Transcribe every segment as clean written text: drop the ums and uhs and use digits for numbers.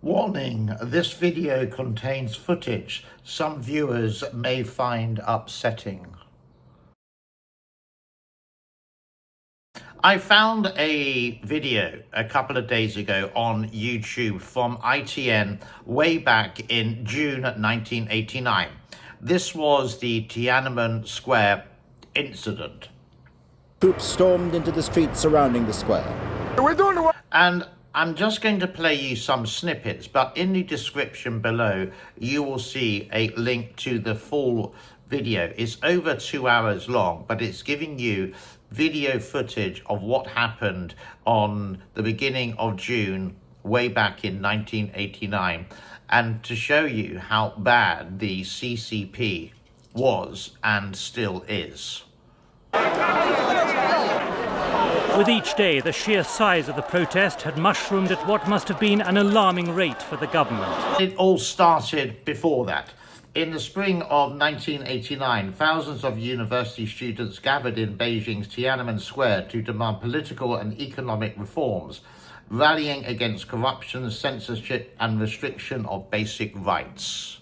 Warning, this video contains footage some viewers may find upsetting. I found a video a couple of days ago on YouTube from ITN way back in June 1989. This was the Tiananmen Square incident. Troops stormed into the streets surrounding the square. And I'm just going to play you some snippets, but in the description below, you will see a link to the full video. It's over 2 hours long, but it's giving you video footage of what happened on the beginning of June, way back in 1989, and to show you how bad the CCP was and still is. With each day, the sheer size of the protest had mushroomed at what must have been an alarming rate for the government. It all started before that. In the spring of 1989, thousands of university students gathered in Beijing's Tiananmen Square to demand political and economic reforms, rallying against corruption, censorship, and restriction of basic rights.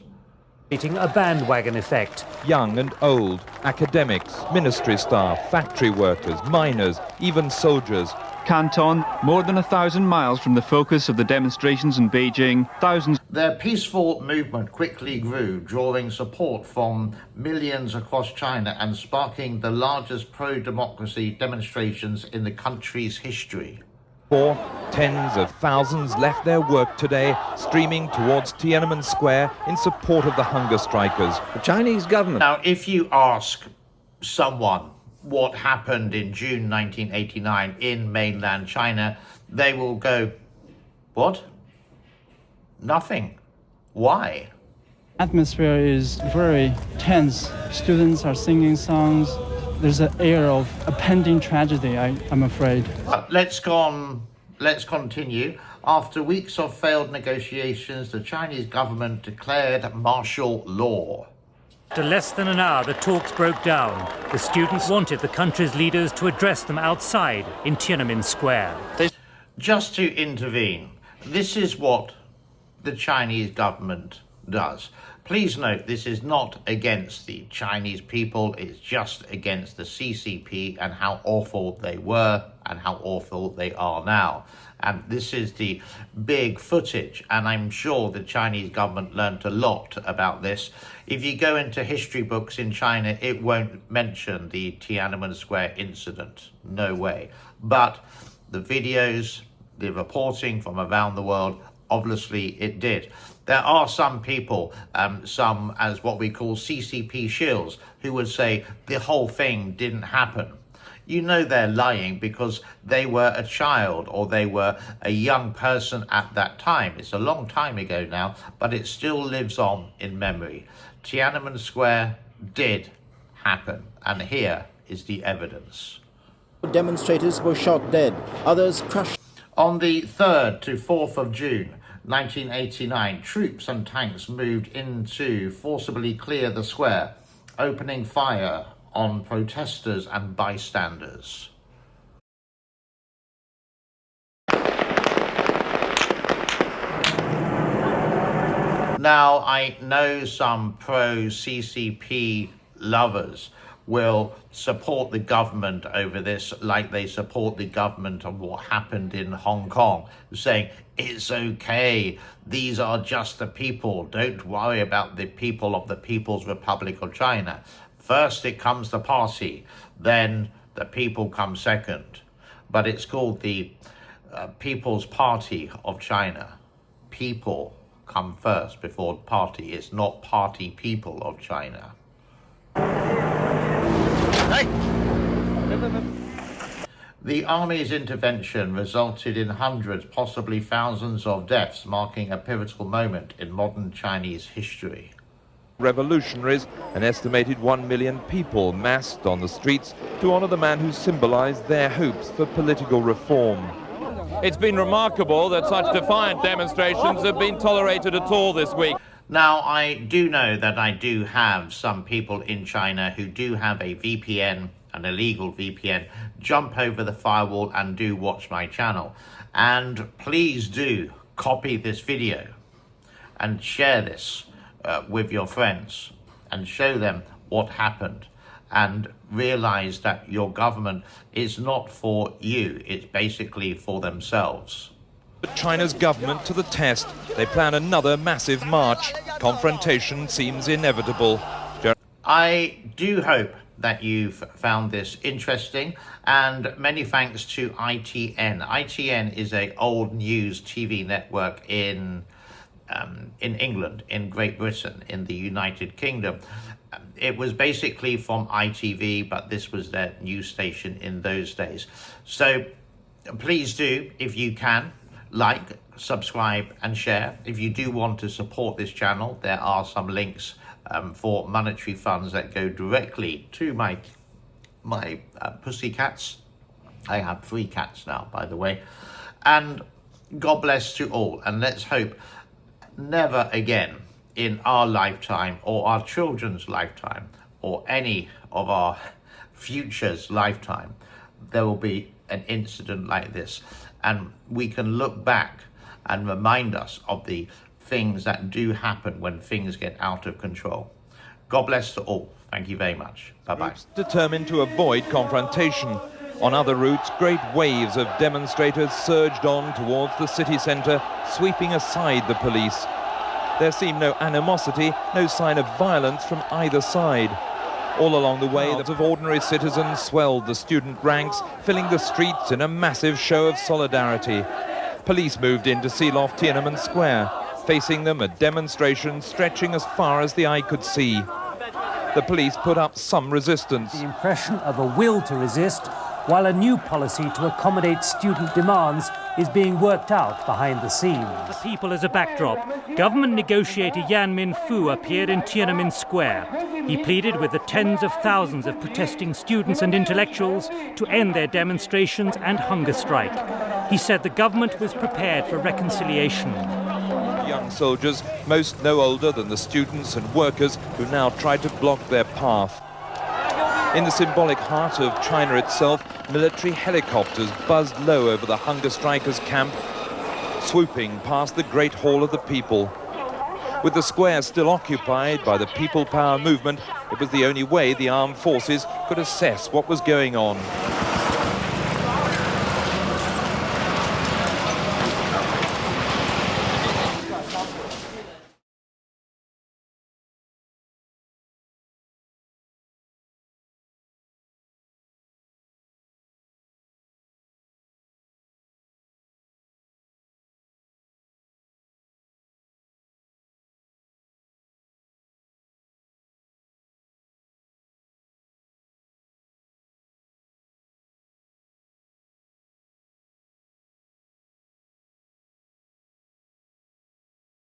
Creating a bandwagon effect. Young and old, academics, ministry staff, factory workers, miners, even soldiers. Canton, more than 1,000 miles from the focus of the demonstrations in Beijing, thousands... Their peaceful movement quickly grew, drawing support from millions across China and sparking the largest pro-democracy demonstrations in the country's history. Tens of thousands left their work today, streaming towards Tiananmen Square in support of the hunger strikers. The Chinese government... Now, if you ask someone what happened in June 1989 in mainland China, they will go, what? Nothing. Why? Atmosphere is very tense. Students are singing songs. There's an air of a pending tragedy, I'm afraid. Let's continue. After weeks of failed negotiations, the Chinese government declared martial law. After less than an hour, the talks broke down. The students wanted the country's leaders to address them outside in Tiananmen Square. Just to intervene, this is what the Chinese government does. Please note, this is not against the Chinese people, it's just against the CCP and how awful they were and how awful they are now. And this is the big footage, and I'm sure the Chinese government learned a lot about this. If you go into history books in China, it won't mention the Tiananmen Square incident, no way. But the videos, the reporting from around the world, obviously it did. There are some people, some as what we call CCP shills, who would say the whole thing didn't happen. You know they're lying because they were a child or they were a young person at that time. It's a long time ago now, but it still lives on in memory. Tiananmen Square did happen, and here is the evidence. Demonstrators were shot dead, others crushed. On the 3rd to 4th of June 1989, troops and tanks moved in to forcibly clear the square, opening fire on protesters and bystanders. Now, I know some pro-CCP lovers will support the government over this like they support the government of what happened in Hong Kong, saying it's okay, these are just the people, don't worry about the people of the People's Republic of China. First it comes the party, then the people come second. But it's called the People's Party of China. People come first before party. It's not party people of China. The army's intervention resulted in hundreds, possibly thousands of deaths, marking a pivotal moment in modern Chinese history. Revolutionaries, an estimated 1 million people massed on the streets to honor the man who symbolized their hopes for political reform. It's been remarkable that such defiant demonstrations have been tolerated at all this week. Now, I do know that I do have some people in China who do have a VPN, an illegal VPN, jump over the firewall and do watch my channel. And please do copy this video and share this with your friends and show them what happened, and realize that your government is not for you, it's basically for themselves. China's government to the test. They plan another massive march. Confrontation seems inevitable. I do hope that you've found this interesting, and many thanks to ITN. ITN is an old news TV network in England, in Great Britain, in the United Kingdom. It was basically from ITV, but this was their news station in those days. So please do, if you can, like, subscribe and share. If you do want to support this channel, there are some links for monetary funds that go directly to my pussy cats. I have 3 cats now, by the way. And God bless to all, and let's hope never again in our lifetime or our children's lifetime or any of our future's lifetime there will be an incident like this, and we can look back and remind us of the things that do happen when things get out of control. God bless to all. Thank you very much. Bye-bye. Determined to avoid confrontation. On other routes, great waves of demonstrators surged on towards the city centre, sweeping aside the police. There seemed no animosity, no sign of violence from either side. All along the way, the of ordinary citizens swelled the student ranks, filling the streets in a massive show of solidarity. Police moved in to seal off Tiananmen Square. Facing them, a demonstration stretching as far as the eye could see. The police put up some resistance. The impression of a will to resist, while a new policy to accommodate student demands is being worked out behind the scenes. The people as a backdrop, government negotiator Yan Minfu appeared in Tiananmen Square. He pleaded with the tens of thousands of protesting students and intellectuals to end their demonstrations and hunger strike. He said the government was prepared for reconciliation. Young soldiers, most no older than the students and workers who now tried to block their path. In the symbolic heart of China itself, military helicopters buzzed low over the hunger strikers' camp, swooping past the Great Hall of the People. With the square still occupied by the People Power movement, it was the only way the armed forces could assess what was going on.